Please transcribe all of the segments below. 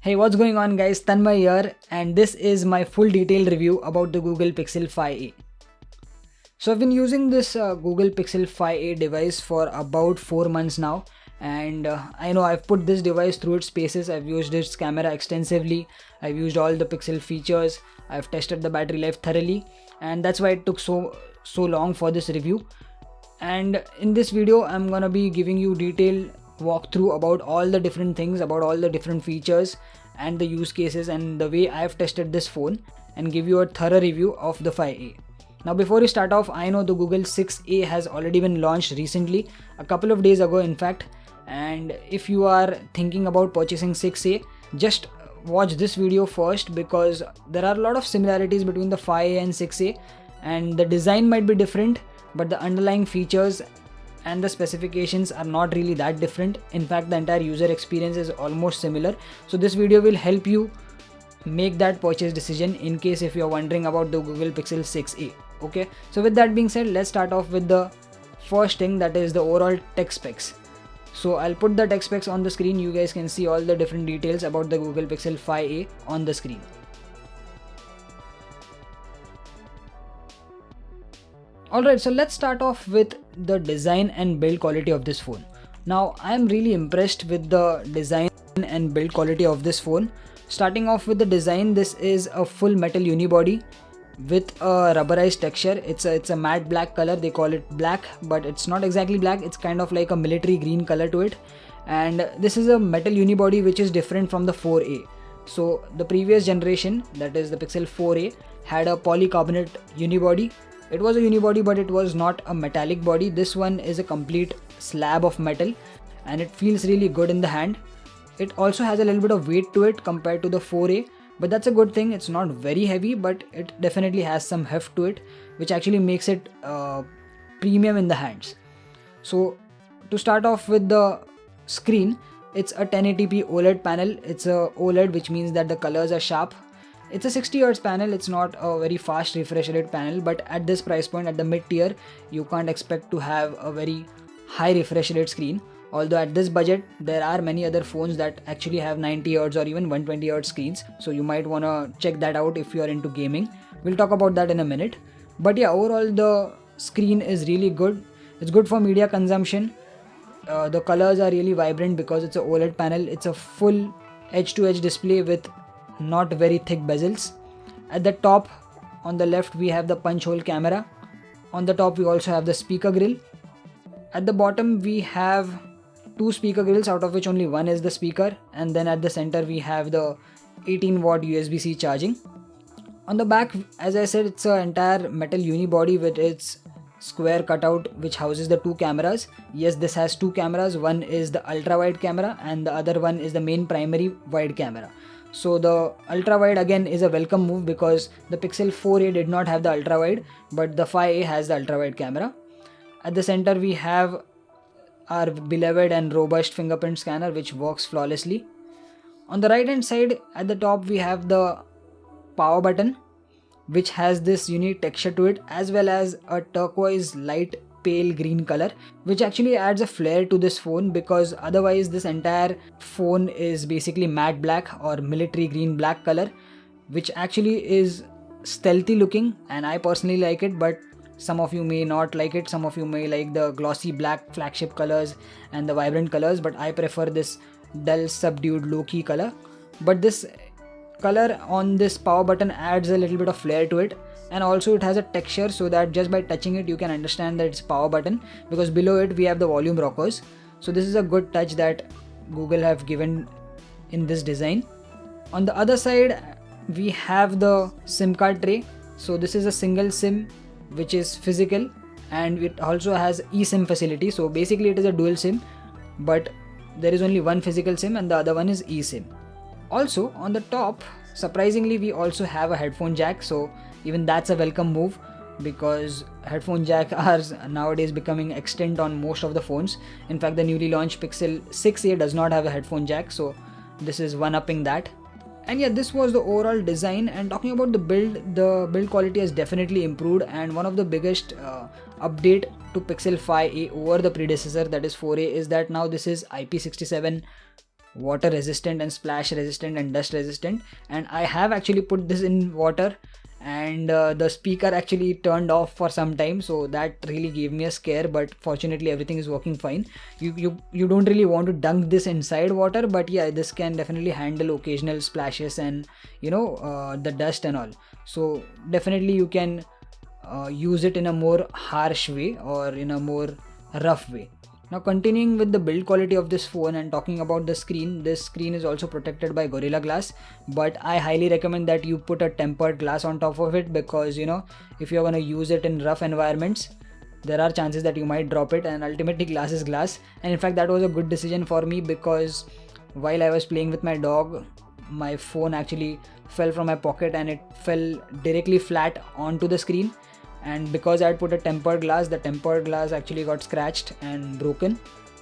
Hey, what's going on guys, Tanmay here, and this is my full detailed review about the Google Pixel 5a. So I've been using this Google Pixel 5a device for about 4 months now, and I know I've put this device through its paces. I've used its camera extensively, I've used all the Pixel features, I've tested the battery life thoroughly, and that's why it took so long for this review. And in this video I'm gonna be giving you detailed walkthrough about all the different things, about all the different features and the use cases and the way I've tested this phone, and give you a thorough review of the 5a. Now before we start off, I know the Google 6a has already been launched recently, a couple of days ago in fact, and if you are thinking about purchasing 6a, just watch this video first, because there are a lot of similarities between the 5a and 6a, and the design might be different, but the underlying features and the specifications are not really that different. In fact, the entire user experience is almost similar. So this video will help you make that purchase decision in case if you're wondering about the Google Pixel 6a. Okay, so with that being said, let's start off with the first thing, that is the overall tech specs. So I'll put the tech specs on the screen. You guys can see all the different details about the Google Pixel 5a on the screen. Alright, so let's start off with the design and build quality of this phone. Now I am really impressed with the design and build quality of this phone. Starting off with the design, this is a full metal unibody with a rubberized texture. It's a matte black color. They call it black, but it's not exactly black. It's kind of like a military green color to it. And this is a metal unibody which is different from the 4a. So the previous generation, that is the Pixel 4a, had a polycarbonate unibody. It was a unibody, but it was not a metallic body. This one is a complete slab of metal and it feels really good in the hand. It also has a little bit of weight to it compared to the 4a, but that's a good thing. It's not very heavy, but it definitely has some heft to it, which actually makes it premium in the hands. So to start off with the screen, it's a 1080p OLED panel. It's a OLED, which means that the colors are sharp. It's a 60Hz panel. It's not a very fast refresh rate panel, but at this price point, at the mid tier, you can't expect to have a very high refresh rate screen. Although at this budget, there are many other phones that actually have 90Hz or even 120Hz screens, so you might want to check that out if you are into gaming. We'll talk about that in a minute. But yeah, overall the screen is really good. It's good for media consumption. The colors are really vibrant because it's a OLED panel. It's a full edge-to-edge display with not very thick bezels. At the top on the left we have the punch hole camera. On the top we also have the speaker grill. At the bottom we have two speaker grills, out of which only one is the speaker, and then at the center we have the 18-watt USB-C charging. On the back, as I said, it's an entire metal unibody with its square cutout which houses the two cameras. Yes, this has two cameras. One is the ultra wide camera and the other one is the main primary wide camera. So the ultra wide again is a welcome move, because the Pixel 4a did not have the ultra wide, but the 5a has the ultra wide camera. At the center we have our beloved and robust fingerprint scanner, which works flawlessly. On the right hand side at the top we have the power button, which has this unique texture to it, as well as a turquoise light pale green color, which actually adds a flair to this phone, because otherwise this entire phone is basically matte black or military green black color, which actually is stealthy looking, and I personally like it, but some of you may not like it. Some of you may like the glossy black flagship colors and the vibrant colors, but I prefer this dull subdued low-key color. But this color on this power button adds a little bit of flair to it, and also it has a texture so that just by touching it you can understand that it's power button, because below it we have the volume rockers. So this is a good touch that Google have given in this design. On the other side we have the SIM card tray. So this is a single SIM which is physical, and it also has eSIM facility. So basically it is a dual SIM, but there is only one physical SIM and the other one is eSIM. Also on the top, surprisingly, we also have a headphone jack. So even that's a welcome move, because headphone jack are nowadays becoming extinct on most of the phones. In fact, the newly launched Pixel 6a does not have a headphone jack, so this is one-upping that. And yeah, this was the overall design. And talking about the build quality has definitely improved, and one of the biggest update to Pixel 5a over the predecessor, that is 4a, is that now this is IP67 water resistant and splash resistant and dust resistant, and I have actually put this in water, and the speaker actually turned off for some time, so that really gave me a scare, but fortunately everything is working fine. You don't really want to dunk this inside water, but yeah, this can definitely handle occasional splashes and the dust and all. So definitely you can use it in a more harsh way or in a more rough way. Now continuing with the build quality of this phone and talking about the screen, this screen is also protected by Gorilla Glass, but I highly recommend that you put a tempered glass on top of it, because if you're going to use it in rough environments, there are chances that you might drop it, and ultimately glass is glass. And in fact that was a good decision for me, because while I was playing with my dog, my phone actually fell from my pocket and it fell directly flat onto the screen. And because I had put a tempered glass, the tempered glass actually got scratched and broken,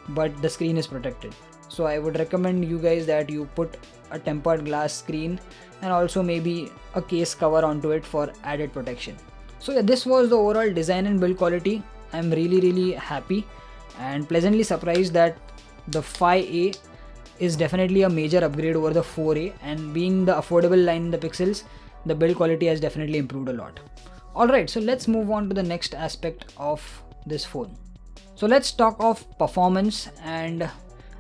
but the screen is protected. So I would recommend you guys that you put a tempered glass screen and also maybe a case cover onto it for added protection. So yeah, this was the overall design and build quality. I'm really happy and pleasantly surprised that the 5A is definitely a major upgrade over the 4A, and being the affordable line in the Pixels, the build quality has definitely improved a lot. Alright, so let's move on to the next aspect of this phone. So let's talk of performance and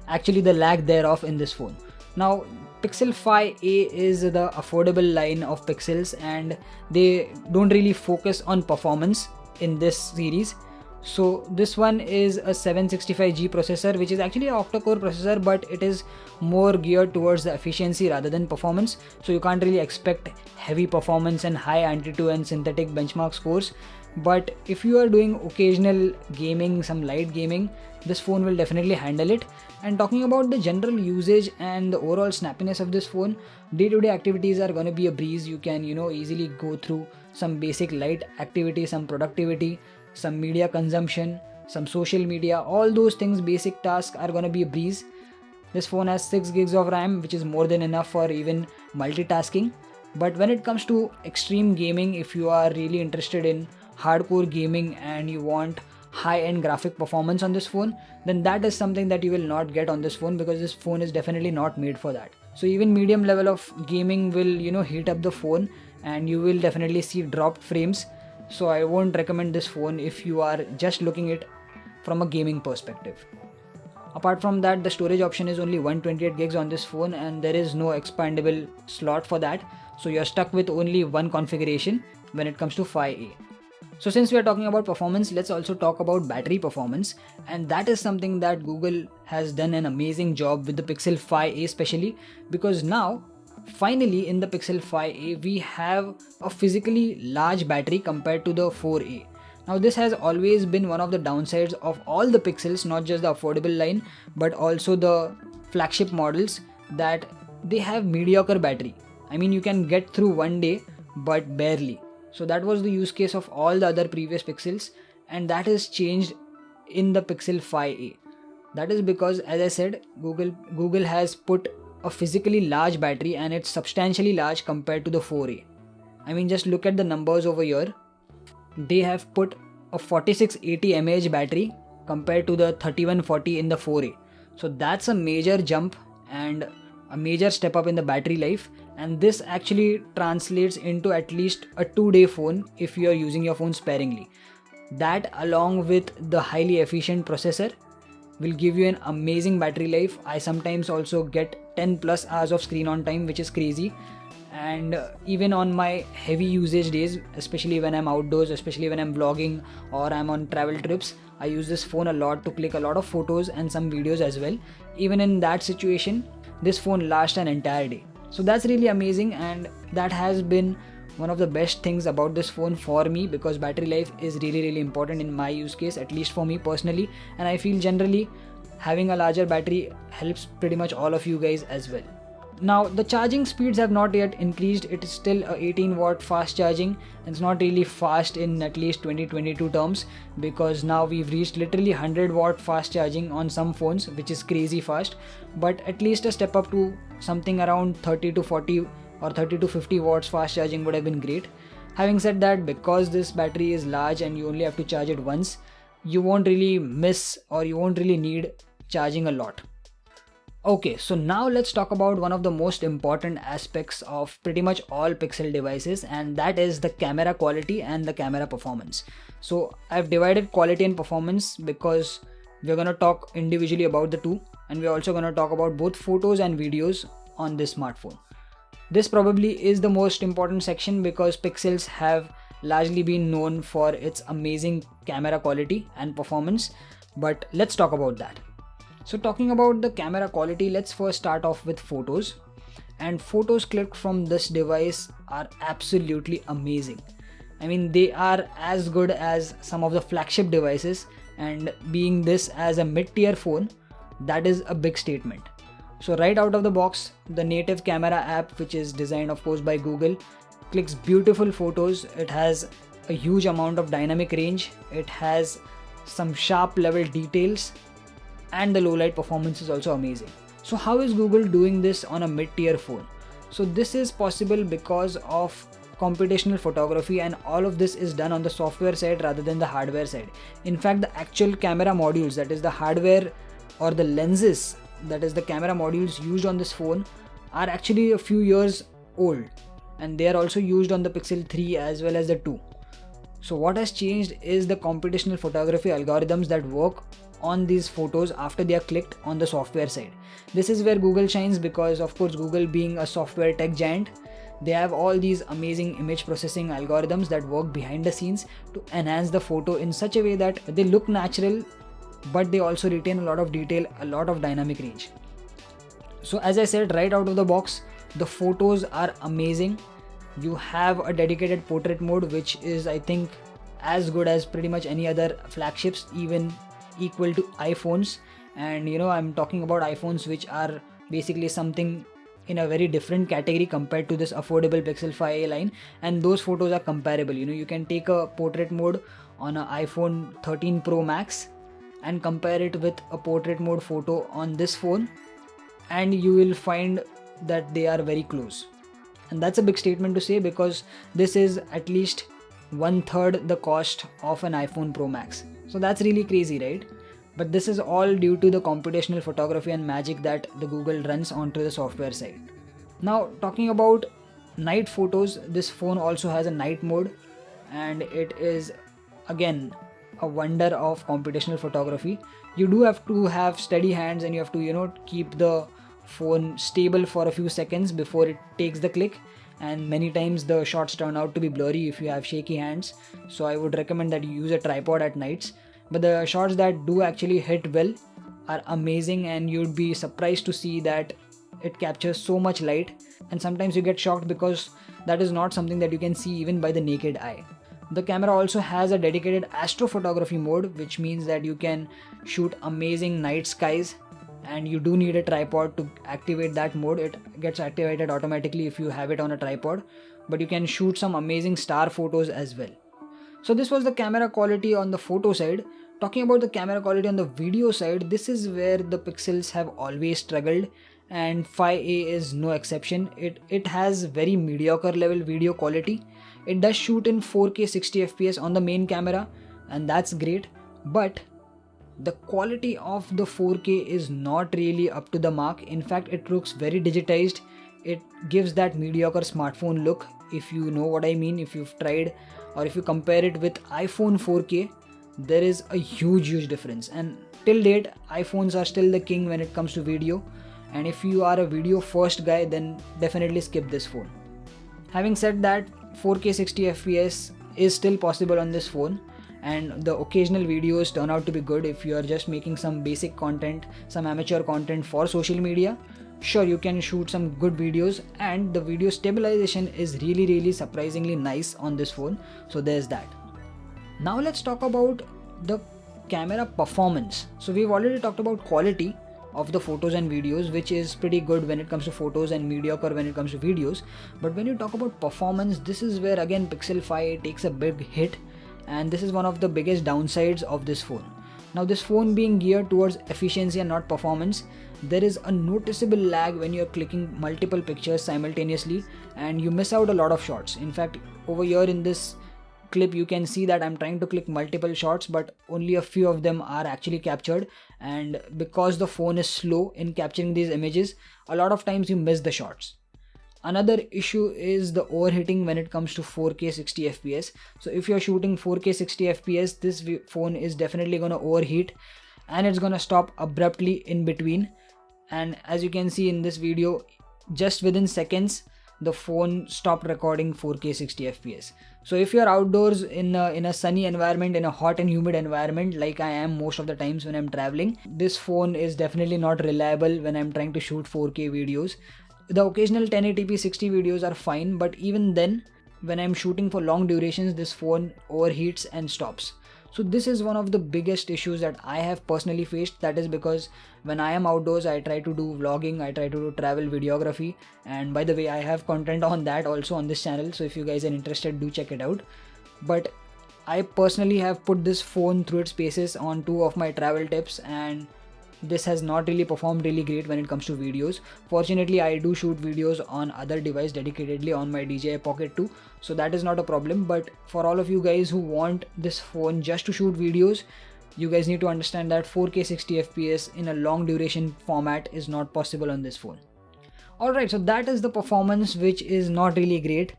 actually the lag thereof in this phone. Now Pixel 5A is the affordable line of Pixels, and they don't really focus on performance in this series. So this one is a 765G processor, which is actually an octa-core processor, but it is more geared towards the efficiency rather than performance. So you can't really expect heavy performance and high Antutu and synthetic benchmark scores. But if you are doing occasional gaming, some light gaming, this phone will definitely handle it. And talking about the general usage and the overall snappiness of this phone, day-to-day activities are going to be a breeze. You can easily go through some basic light activity, some productivity, some media consumption, some social media, all those things, basic tasks are gonna be a breeze. This phone has 6 gigs of RAM, which is more than enough for even multitasking. But when it comes to extreme gaming, if you are really interested in hardcore gaming and you want high-end graphic performance on this phone, then that is something that you will not get on this phone, because this phone is definitely not made for that. So even medium level of gaming will heat up the phone, and you will definitely see dropped frames. So I won't recommend this phone if you are just looking at it from a gaming perspective. Apart from that, the storage option is only 128 gigs on this phone, and there is no expandable slot for that. So you're stuck with only one configuration when it comes to 5A. So since we are talking about performance, let's also talk about battery performance, and that is something that Google has done an amazing job with the Pixel 5A especially, because now finally in the Pixel 5A we have a physically large battery compared to the 4A. Now this has always been one of the downsides of all the Pixels, not just the affordable line but also the flagship models, that they have mediocre battery. I mean, you can get through one day but barely. So that was the use case of all the other previous Pixels, and that has changed in the Pixel 5A. That is because, as I said, Google has put a physically large battery, and it's substantially large compared to the 4A. I mean, just look at the numbers over here. They have put a 4680 mAh battery compared to the 3140 in the 4A. So that's a major jump and a major step up in the battery life, and this actually translates into at least a 2-day phone if you are using your phone sparingly. That, along with the highly efficient processor, will give you an amazing battery life. I sometimes also get 10 plus hours of screen on time, which is crazy. And even on my heavy usage days, especially when I'm outdoors, especially when I'm vlogging or I'm on travel trips, I use this phone a lot to click a lot of photos and some videos as well. Even in that situation, this phone lasts an entire day. So that's really amazing, and that has been one of the best things about this phone for me, because battery life is really important in my use case, at least for me personally, and I feel generally having a larger battery helps pretty much all of you guys as well. Now the charging speeds have not yet increased. It is still a 18 watt fast charging. It's not really fast in at least 2022 terms, because now we've reached literally 100 watt fast charging on some phones, which is crazy fast. But at least a step up to something around 30 to 40 or 30 to 50 watts fast charging would have been great. Having said that, because this battery is large and you only have to charge it once, you won't really miss or you won't really need charging a lot. Okay, so now let's talk about one of the most important aspects of pretty much all Pixel devices, and that is the camera quality and the camera performance. So I've divided quality and performance because we're going to talk individually about the two, and we're also going to talk about both photos and videos on this smartphone. This probably is the most important section because Pixels have largely been known for its amazing camera quality and performance, but let's talk about that. So talking about the camera quality, let's first start off with photos. And photos clicked from this device are absolutely amazing. I mean, they are as good as some of the flagship devices, and being this as a mid-tier phone, that is a big statement. So right out of the box, the native camera app, which is designed of course by Google, clicks beautiful photos. It has a huge amount of dynamic range. It has some sharp level details, and the low light performance is also amazing. So how is Google doing this on a mid-tier phone? So this is possible because of computational photography, and all of this is done on the software side rather than the hardware side. In fact, the actual camera modules, that is the hardware or the lenses, that is the camera modules used on this phone, are actually a few years old, and they are also used on the Pixel 3 as well as the 2. So what has changed is the computational photography algorithms that work on these photos after they are clicked on the software side. This is where Google shines because of course Google being a software tech giant, they have all these amazing image processing algorithms that work behind the scenes to enhance the photo in such a way that they look natural, but they also retain a lot of detail, a lot of dynamic range. So as I said, right out of the box, the photos are amazing. You have a dedicated portrait mode, which is I think as good as pretty much any other flagships, even equal to iPhones. And I'm talking about iPhones which are basically something in a very different category compared to this affordable Pixel 5a line, and those photos are comparable. You can take a portrait mode on an iPhone 13 Pro Max and compare it with a portrait mode photo on this phone, and you will find that they are very close. And that's a big statement to say because this is at least 1/3 the cost of an iPhone Pro Max. So that's really crazy, right? But this is all due to the computational photography and magic that the Google runs onto the software side. Now talking about night photos, this phone also has a night mode, and it is again a wonder of computational photography. You do have to have steady hands, and you have to keep the phone stable for a few seconds before it takes the click, and many times the shots turn out to be blurry if you have shaky hands. So I would recommend that you use a tripod at nights, but the shots that do actually hit well are amazing, and you'd be surprised to see that it captures so much light, and sometimes you get shocked because that is not something that you can see even by the naked eye. The camera also has a dedicated astrophotography mode, which means that you can shoot amazing night skies, and you do need a tripod to activate that mode. It gets activated automatically if you have it on a tripod, but you can shoot some amazing star photos as well. So this was the camera quality on the photo side. Talking about the camera quality on the video side, this is where the Pixels have always struggled, and 5a is no exception. It has very mediocre level video quality. It does shoot in 4K 60 FPS on the main camera, and that's great, but the quality of the 4K is not really up to the mark. In fact, it looks very digitized. It gives that mediocre smartphone look, if you know what I mean. If you've tried, or if you compare it with iPhone 4K, there is a huge difference. And till date, iPhones are still the king when it comes to video, and if you are a video first guy, then definitely skip this phone. Having said that, 4K 60 FPS is still possible on this phone, and the occasional videos turn out to be good. If you are just making some basic content, some amateur content for social media, sure, you can shoot some good videos, and the video stabilization is really surprisingly nice on this phone. So there's that. Now let's talk about the camera performance. So we've already talked about quality of the photos and videos, which is pretty good when it comes to photos and mediocre when it comes to videos. But when you talk about performance, this is where again Pixel 5 takes a big hit, and this is one of the biggest downsides of this phone. Now this phone being geared towards efficiency and not performance, there is a noticeable lag when you're clicking multiple pictures simultaneously, and you miss out a lot of shots. In fact, over here in this clip, you can see that I'm trying to click multiple shots, but only a few of them are actually captured. And because the phone is slow in capturing these images, a lot of times you miss the shots. Another issue is the overheating when it comes to 4K 60 fps. So if you're shooting 4K 60 fps, this phone is definitely going to overheat, and it's going to stop abruptly in between. And as you can see in this video, just within seconds the phone stopped recording 4K 60 fps. So if you're outdoors in a sunny environment, in a hot and humid environment like I am most of the times when I'm traveling, this phone is definitely not reliable when I'm trying to shoot 4K videos. The occasional 1080p 60 videos are fine, but even then, when I'm shooting for long durations, this phone overheats and stops. So this is one of the biggest issues that I have personally faced. That is because when I am outdoors, I try to do vlogging, I try to do travel videography, and by the way, I have content on that also on this channel, so if you guys are interested, do check it out. But I personally have put this phone through its paces on 2 of my travel tips, and this has not really performed really great when it comes to videos. Fortunately, I do shoot videos on other device dedicatedly on my DJI Pocket 2, so that is not a problem. But for all of you guys who want this phone just to shoot videos, you guys need to understand that 4K 60 fps in a long duration format is not possible on this phone. Alright, so that is the performance, which is not really great,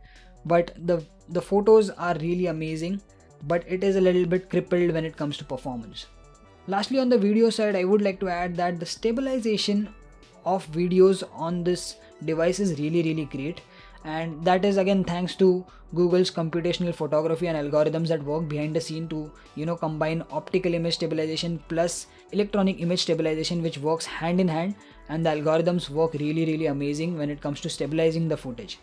but the photos are really amazing, but it is a little bit crippled when it comes to performance. Lastly, on the video side, I would like to add that the stabilization of videos on this device is really great, and that is again thanks to Google's computational photography and algorithms that work behind the scene to combine optical image stabilization plus electronic image stabilization, which works hand in hand, and the algorithms work really amazing when it comes to stabilizing the footage.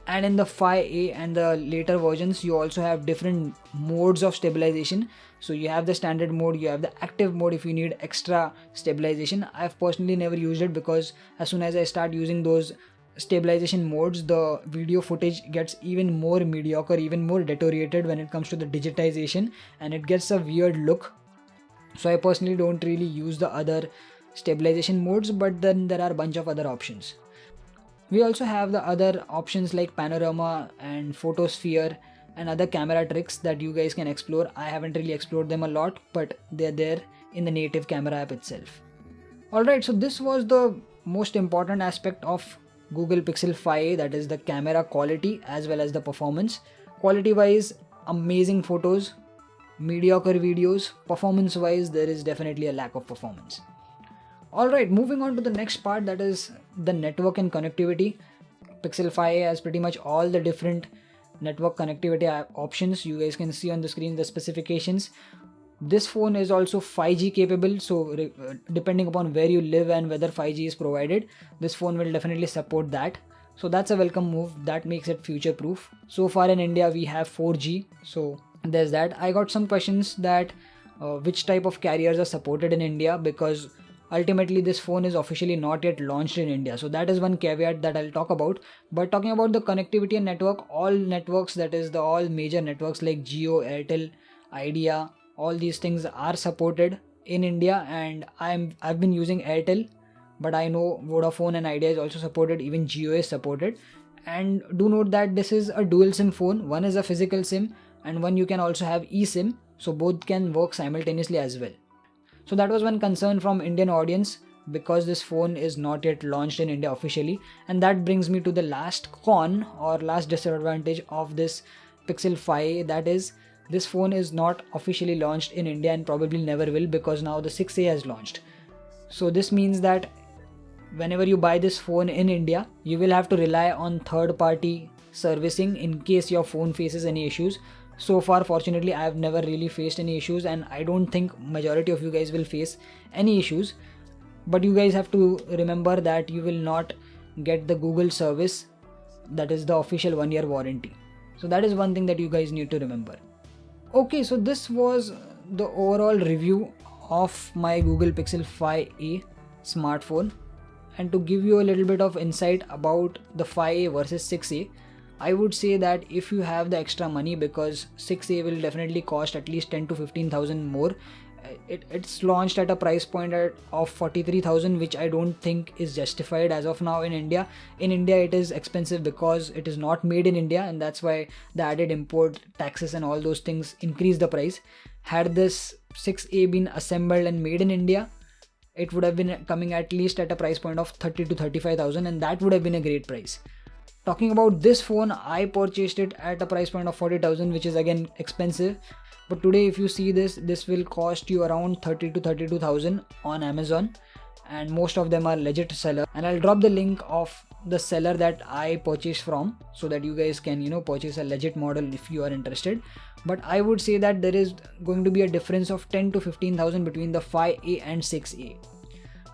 And in the 5A and the later versions, you also have different modes of stabilization. So you have the standard mode, you have the active mode if you need extra stabilization. I've personally never used it because as soon as I start using those stabilization modes, the video footage gets even more mediocre, even more deteriorated when it comes to the digitization, and it gets a weird look. So I personally don't really use the other stabilization modes, but then there are a bunch of other options. We also have the other options like panorama and photosphere and other camera tricks that you guys can explore. I haven't really explored them a lot, but they're there in the native camera app itself. Alright, so this was the most important aspect of Google Pixel 5a, that is the camera quality as well as the performance. Quality wise, amazing photos, mediocre videos. Performance wise, there is definitely a lack of performance. Alright, moving on to the next part, that is the network and connectivity. Pixel 5a has pretty much all the different network connectivity options. You guys can see on the screen the specifications. This phone is also 5G capable, so depending upon where you live and whether 5G is provided, this phone will definitely support that. So that's a welcome move, that makes it future proof. So far in India we have 4G, so there's that. I got some questions that which type of carriers are supported in India, because ultimately this phone is officially not yet launched in India, so that is one caveat that I'll talk about. But talking about the connectivity and network, all networks, that is the all major networks like Jio, Airtel, Idea, all these things are supported in India, and I've been using Airtel, but I know Vodafone and Idea is also supported, even Jio is supported. And do note that this is a dual SIM phone, one is a physical SIM and one you can also have eSIM, so both can work simultaneously as well. So that was one concern from Indian audience, because this phone is not yet launched in India officially. And that brings me to the last con or last disadvantage of this Pixel 5, that is this phone is not officially launched in India and probably never will, because now the 6A has launched. So this means that whenever you buy this phone in India, you will have to rely on third-party servicing in case your phone faces any issues. So far, fortunately, I have never really faced any issues, and I don't think majority of you guys will face any issues. But you guys have to remember that you will not get the Google service, that is the official 1-year warranty. So that is one thing that you guys need to remember. Okay, so this was the overall review of my Google Pixel 5a smartphone. And to give you a little bit of insight about the 5a versus 6a, I would say that if you have the extra money, because 6A will definitely cost at least 10 to 15,000 more, it's launched at a price point of 43,000, which I don't think is justified as of now in India. In India it is expensive because it is not made in India, and that's why the added import taxes and all those things increase the price. Had this 6A been assembled and made in India, it would have been coming at least at a price point of 30 to 35,000, and that would have been a great price. Talking about this phone, I purchased it at a price point of 40,000, which is again expensive. But today if you see this will cost you around 30 to 32,000 on Amazon, and most of them are legit seller. And I'll drop the link of the seller that I purchased from, so that you guys can purchase a legit model if you are interested. But I would say that there is going to be a difference of 10 to 15,000 between the 5A and 6A.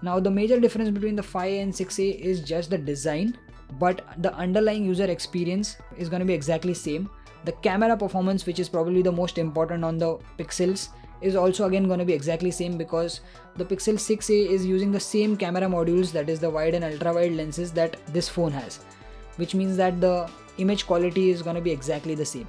Now the major difference between the 5A and 6A is just the design, but the underlying user experience is going to be exactly same. The camera performance, which is probably the most important on the Pixels, is also again going to be exactly same, because the Pixel 6a is using the same camera modules, that is the wide and ultra wide lenses that this phone has, which means that the image quality is going to be exactly the same.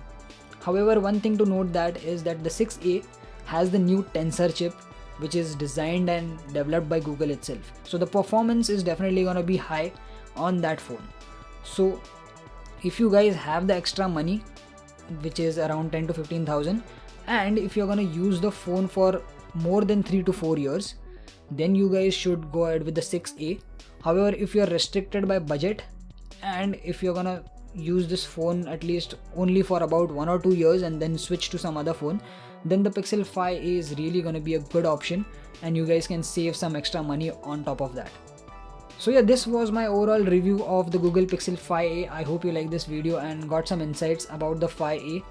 However, one thing to note that is that the 6a has the new Tensor chip, which is designed and developed by Google itself. So the performance is definitely going to be high on that phone. So if you guys have the extra money, which is around 10 to 15,000, and if you're gonna use the phone for more than 3 to 4 years, then you guys should go ahead with the 6a. However, if you're restricted by budget, and if you're gonna use this phone at least only for about 1 or 2 years and then switch to some other phone, then the Pixel 5a is really gonna be a good option, and you guys can save some extra money on top of that. So yeah, this was my overall review of the Google Pixel 5a. I hope you liked this video and got some insights about the 5a.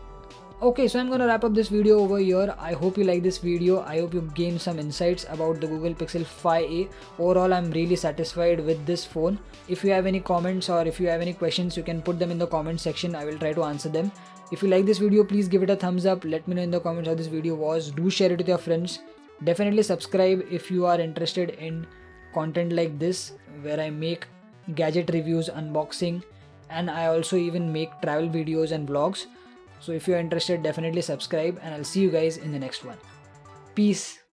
Okay, so I'm gonna wrap up this video over here. I hope you like this video. I hope you gained some insights about the Google Pixel 5a. Overall, I'm really satisfied with this phone. If you have any comments or if you have any questions, you can put them in the comment section. I will try to answer them. If you like this video, please give it a thumbs up. Let me know in the comments how this video was. Do share it with your friends. Definitely subscribe if you are interested in content like this, where I make gadget reviews, unboxing, and I also even make travel videos and vlogs. So if you're interested, definitely subscribe, and I'll see you guys in the next one. Peace.